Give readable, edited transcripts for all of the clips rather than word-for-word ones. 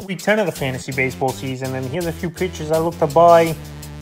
Week 10 of the fantasy baseball season, and here's a few pitchers I look to buy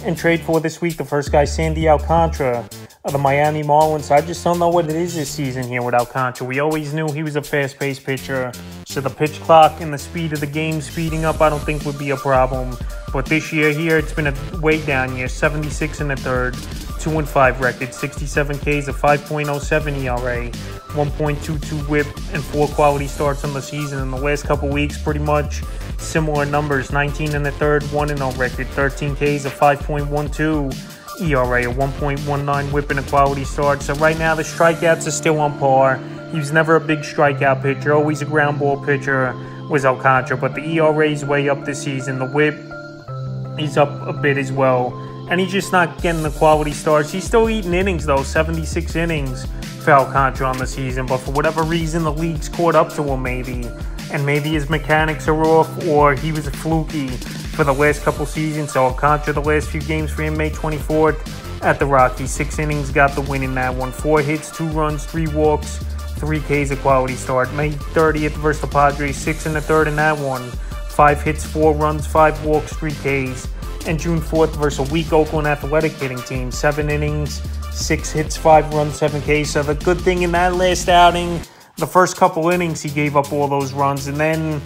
and trade for this week. The first guy, Sandy Alcantara of the Miami Marlins. I just don't know what it is this season here with Alcantara. We always knew he was a fast-paced pitcher, so the pitch clock and the speed of the game speeding up I don't think would be a problem. But this year here, it's been a way down year. 76 in the third, 2-5 record, 67 Ks, a 5.07 ERA, 1.22 WHIP, and 4 quality starts on the season. In the last couple weeks, pretty much similar numbers. 19 in the third, 1-0 record, 13 Ks, a 5.12 ERA, a 1.19 WHIP, and a quality start. So right now the strikeouts are still on par. He was never a big strikeout pitcher, always a ground ball pitcher was Alcantara, but the ERA is way up this season. The WHIP, he's up a bit as well. And he's just not getting the quality starts. He's still eating innings, though. 76 innings for Alcantara on the season. But for whatever reason, the league's caught up to him, maybe. And maybe his mechanics are off, or he was a fluky for the last couple seasons. So Alcantara, the last few games for him, May 24th at the Rockies. 6 innings, got the win in that one. 4 hits, 2 runs, 3 walks, 3 Ks, a quality start. May 30th versus the Padres, 6 in the third in that one. 5 hits, 4 runs, 5 walks, 3 Ks. And June 4th versus a weak Oakland Athletic hitting team. 7 innings, 6 hits, 5 runs, 7 Ks. So the good thing in that last outing, the first couple innings, he gave up all those runs. And then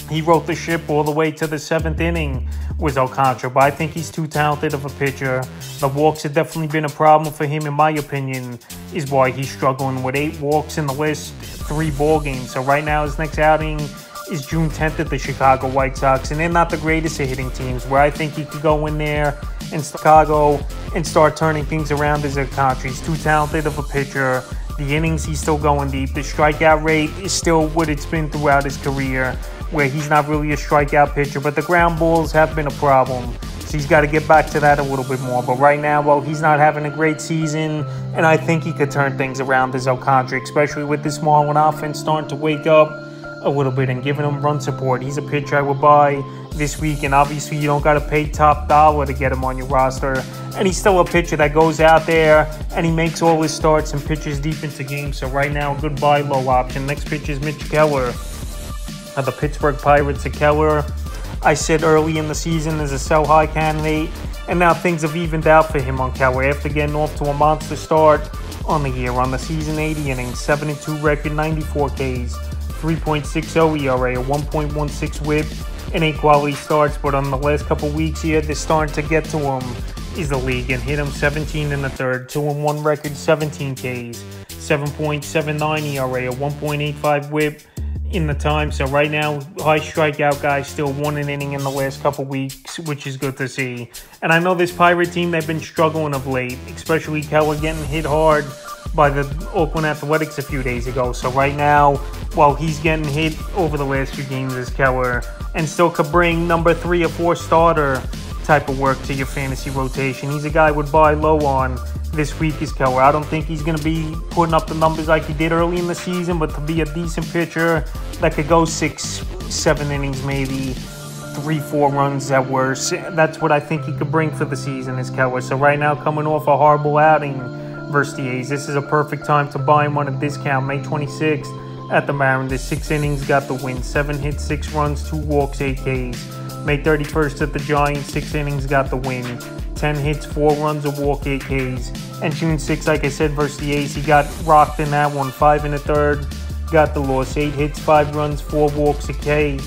he wrote the ship all the way to the 7th inning was Alcantara. But I think he's too talented of a pitcher. The walks have definitely been a problem for him, in my opinion, is why he's struggling with 8 walks in the last 3 ball games. So right now his next outing is June 10th at the Chicago White Sox, and they're not the greatest at hitting teams, where I think he could go in there in Chicago and start turning things around as Alcantara. He's too talented of a pitcher. The innings, he's still going deep. The strikeout rate is still what it's been throughout his career, where he's not really a strikeout pitcher, but the ground balls have been a problem. So he's got to get back to that a little bit more. But right now, well, he's not having a great season, and I think he could turn things around as Alcantara, especially with this Marlin offense starting to wake up a little bit and giving him run support. He's a pitcher I would buy this week, and obviously you don't got to pay top dollar to get him on your roster. And he's still a pitcher that goes out there and he makes all his starts and pitches deep into games. So right now, a good buy low option. Next pitch is Mitch Keller of the Pittsburgh Pirates. Keller, I said early in the season, is a sell high candidate, and now things have evened out for him on Keller after getting off to a monster start on the year. On the season, 80 innings, 7-2 record, 94 Ks. 3.60 ERA, a 1.16 WHIP, and 8 quality starts. But on the last couple weeks here, they're starting to get to him is the league and hit him 17 in the third, 2-1 record, 17 Ks, 7.79 ERA, a 1.85 WHIP in the time. So right now, high strikeout guy, still 1 inning in the last couple weeks, which is good to see. And I know this Pirate team, they've been struggling of late, especially Keller getting hit hard by the Oakland Athletics a few days ago. So right now, while he's getting hit over the last few games as Keller, and still could bring number 3 or 4 starter type of work to your fantasy rotation. He's a guy I would buy low on this week is Keller. I don't think he's going to be putting up the numbers like he did early in the season, but to be a decent pitcher that could go 6-7 innings maybe, 3-4 runs at worst, that's what I think he could bring for the season is Keller. So right now, coming off a horrible outing versus the A's, this is a perfect time to buy him on a discount. May 26th at the Mariners, 6 innings, got the win, 7 hits, 6 runs, 2 walks, 8 Ks. May 31st at the Giants, 6 innings, got the win, 10 hits, 4 runs, a walk, 8 Ks. And June 6th, like I said, versus the A's, he got rocked in that one, 5 in the third, got the loss, 8 hits, 5 runs, 4 walks, a K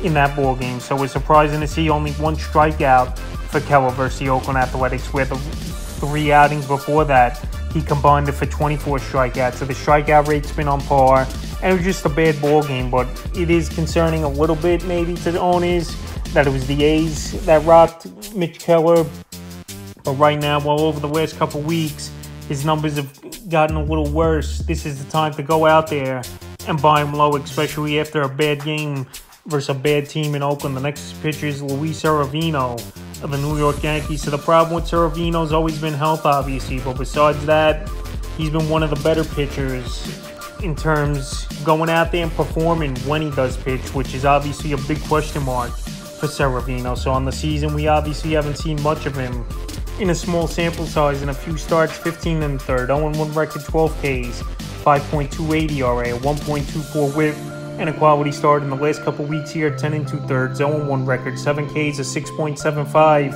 in that ball game. So it's surprising to see only 1 strikeout for Keller versus the Oakland Athletics, where the 3 outings before that, he combined it for 24 strikeouts. So the strikeout rate's been on par, and it was just a bad ball game. But it is concerning a little bit maybe to the owners that it was the A's that rocked Mitch Keller. But right now, well, over the last couple weeks, his numbers have gotten a little worse. This is the time to go out there and buy him low, especially after a bad game versus a bad team in Oakland. The next pitcher is Luis Severino of the New York Yankees. So the problem with Severino has always been health, obviously. But besides that, he's been one of the better pitchers in terms going out there and performing when he does pitch, which is obviously a big question mark for Severino. So on the season, we obviously haven't seen much of him in a small sample size. In a few starts, 15 in the third, 0-1 record, 12 Ks, 5.28 ERA, a 1.24 WHIP, and a quality start in the last couple weeks here. 10 2/3, 0-1 record, 7 Ks, a 6.75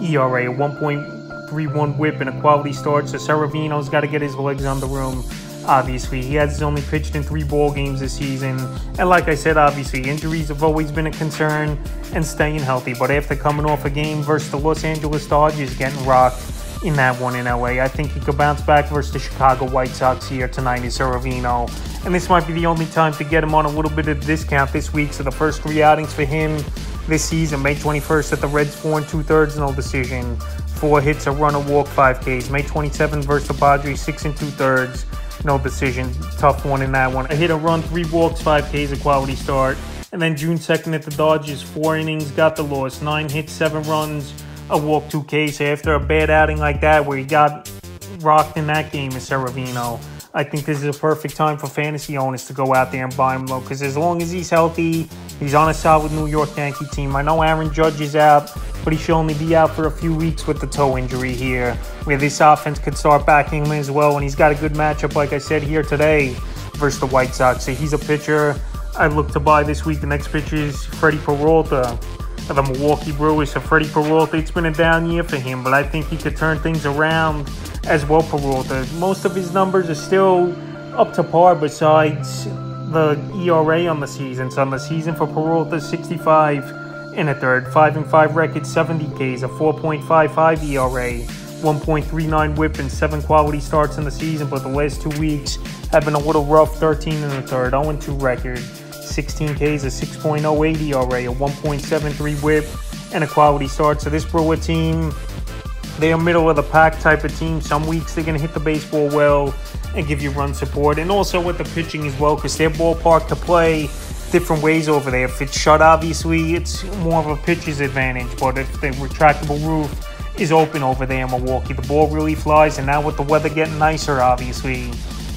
ERA, a 1.31 whip, and a quality start. So Severino's got to get his legs on the room. Obviously, he has only pitched in 3 ball games this season. And like I said, obviously, injuries have always been a concern and staying healthy. But after coming off a game versus the Los Angeles Dodgers, getting rocked in that one in LA, I think he could bounce back versus the Chicago White Sox here tonight in Severino. And this might be the only time to get him on a little bit of discount this week. So the first 3 outings for him this season: May 21st at the Reds, 4 2/3, no decision. 4 hits, a run, a walk, 5 Ks. May 27th versus the Padres, 6 2/3. No decision. Tough one in that one. I hit a run, 3 walks, 5 Ks, a quality start. And then June 2nd at the Dodgers, 4 innings, got the loss. 9 hits, 7 runs, a walk, 2 Ks. After a bad outing like that where he got rocked in that game in Severino, I think this is a perfect time for fantasy owners to go out there and buy him low. Because as long as he's healthy, he's on a solid New York Yankee team. I know Aaron Judge is out, but he should only be out for a few weeks with the toe injury here, where this offense could start backing him as well. And he's got a good matchup, like I said, here today versus the White Sox. So he's a pitcher I look to buy this week. The next pitcher is Freddie Peralta of the Milwaukee Brewers. So Freddie Peralta, it's been a down year for him, but I think he could turn things around as well. Peralta, most of his numbers are still up to par besides the ERA on the season. So on the season for Peralta, 65 1/3, 5-5 record, 70 Ks, a 4.55 ERA, 1.39 whip, and 7 quality starts in the season. But the last 2 weeks have been a little rough: 13 1/3, 0-2 record, 16 Ks, a 6.08 ERA, a 1.73 whip, and a quality start. So this Brewer team, they're middle of the pack type of team. Some weeks they're going to hit the baseball well and give you run support, and also with the pitching as well, because their ballpark to play different ways over there. If it's shut, obviously it's more of a pitcher's advantage, but if the retractable roof is open over there in Milwaukee, the ball really flies. And now with the weather getting nicer, obviously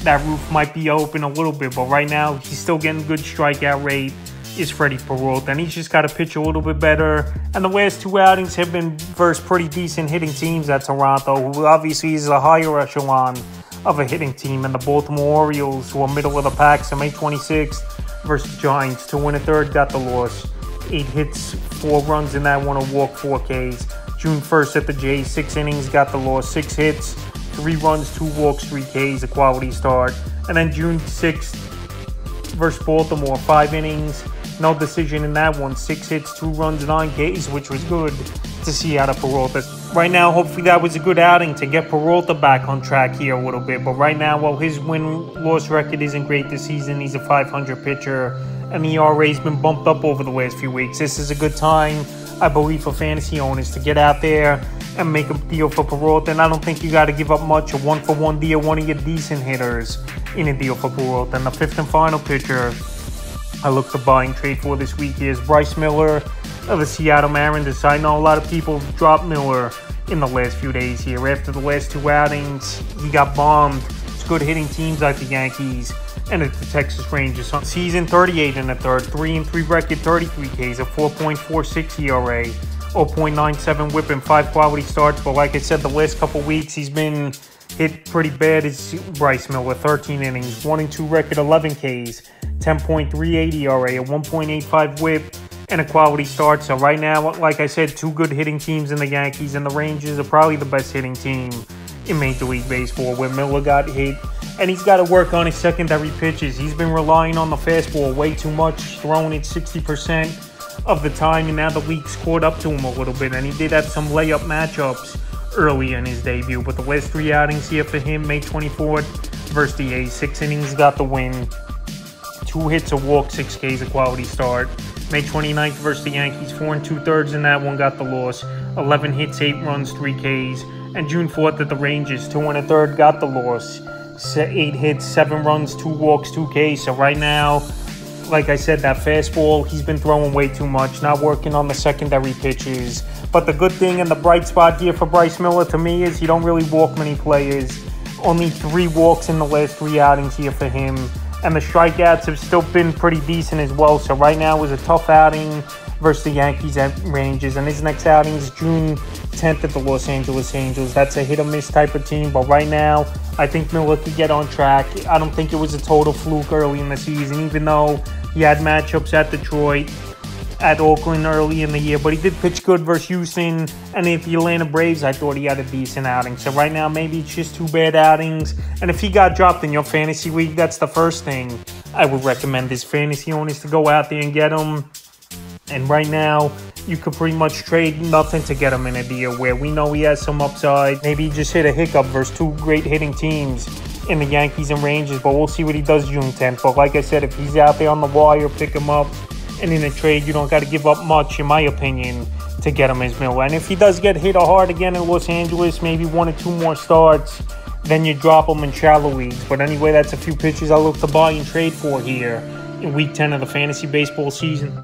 that roof might be open a little bit, but right now he's still getting good strikeout rate, is Freddie Peralta, and he's just got to pitch a little bit better. And the last 2 outings have been versus pretty decent hitting teams at Toronto, who obviously is a higher echelon of a hitting team, and the Baltimore Orioles, who are middle of the pack. So May 26th versus Giants, 2 1/3, got the loss. 8 hits, 4 runs in that one, a walk, 4 Ks. June 1st at the Jays, 6 innings, got the loss. 6 hits, 3 runs, 2 walks, 3 Ks, a quality start. And then June 6th versus Baltimore, 5 innings, no decision in that one. 6 hits, 2 runs, 9 Ks, which was good to see out of Peralta. Right now, hopefully that was a good outing to get Peralta back on track here a little bit. But right now, while his win-loss record isn't great this season, he's a .500 pitcher, and the ERA's been bumped up over the last few weeks. This is a good time, I believe, for fantasy owners to get out there and make a deal for Peralta. And I don't think you got to give up much. A 1-for-1 deal, one of your decent hitters in a deal for Peralta. And the 5th and final pitcher I look to buy and trade for this week is Bryce Miller of the Seattle Mariners. I know a lot of people dropped Miller in the last few days here. After the last 2 outings, he got bombed. It's good hitting teams like the Yankees and the Texas Rangers. So season, 38 1/3, 3-3 record, 33 Ks, a 4.46 ERA, 0.97 whip, and 5 quality starts. But like I said, the last couple weeks he's been hit pretty bad. Is Bryce Miller, 13 innings, 1-2 record, 11 Ks, 10.38 ERA, a 1.85 whip, and a quality start. So right now, like I said, 2 good hitting teams in the Yankees, and the Rangers are probably the best hitting team in Major League Baseball, where Miller got hit. And he's got to work on his secondary pitches. He's been relying on the fastball way too much, throwing it 60% of the time, and now the league's caught up to him a little bit. And he did have some layup matchups early in his debut, but the last 3 outings here for him: May 24th versus the A's, 6 innings, got the win, 2 hits, a walk, 6 Ks, a quality start. May 29th versus the Yankees, 4 2/3 in that one, got the loss, 11 hits, 8 runs, 3 Ks. And June 4th at the Rangers, 2 1/3, got the loss, 8 hits, 7 runs, 2 walks, 2 Ks. So right now, like I said, that fastball, he's been throwing way too much, not working on the secondary pitches. But the good thing and the bright spot here for Bryce Miller to me is he don't really walk many players. Only 3 walks in the last 3 outings here for him. and the strikeouts have still been pretty decent as well. So right now was a tough outing versus the Yankees and Rangers, and his next outing is June 10th at the Los Angeles Angels. That's a hit-or-miss type of team, but right now, I think Miller could get on track. I don't think it was a total fluke early in the season, even though he had matchups at Detroit, at Oakland early in the year, but he did pitch good versus Houston, and at the Atlanta Braves, I thought he had a decent outing. So right now, maybe it's just 2 bad outings, and if he got dropped in your fantasy league, that's the first thing I would recommend his fantasy owners to go out there and get him. And right now, you could pretty much trade nothing to get him in a deal where we know he has some upside. Maybe he just hit a hiccup versus 2 great hitting teams in the Yankees and Rangers, but we'll see what he does June 10th. But like I said, if he's out there on the wire, pick him up. And in a trade, you don't got to give up much, in my opinion, to get him as Miller. And if he does get hit hard again in Los Angeles, maybe 1 or 2 more starts, then you drop him in shallow leagues. But anyway, that's a few pitchers I look to buy and trade for here in Week 10 of the fantasy baseball season.